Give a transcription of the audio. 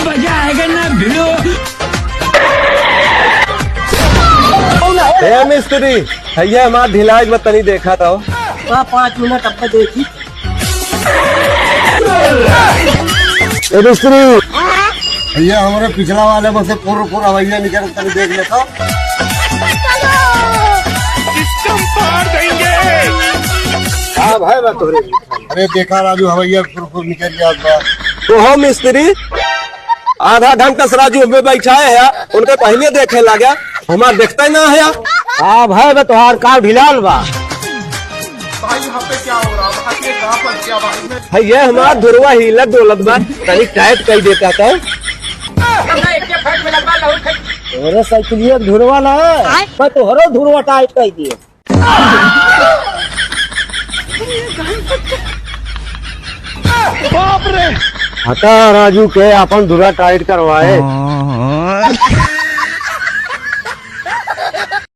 मजा आएगा ना भिड़ो। हे मिस्त्री भैया हमारा ढिलाई में तनी देखा था 5 मिनट अब देखी। मिस्त्री भैया हमारे पिछला वाले में से पूरा भैया निकल तनी देख लेता। हाँ भाई बात हो रही। अरे देखा राजू भैया पूरा निकल गया। तो हो मिस्त्री आधा घंटा से राजू हमें बैठा है उनके पहले देखे लगा हमारा देखता ही ना है। हाँ भाई बा तोहार कार ढिलाल बा। भाई यहाँ पे क्या हो रहा है? कहाँ पर क्या भाई? भैया हमारा धुरवा हिलत डोलत बा तनी टाइट कर देता था। अरे साइकिलिया धुरवा ना मैं तोहरो धुरवा टाइट कर दिए। हटा राजू के अपन धुरा टाइट करवाए।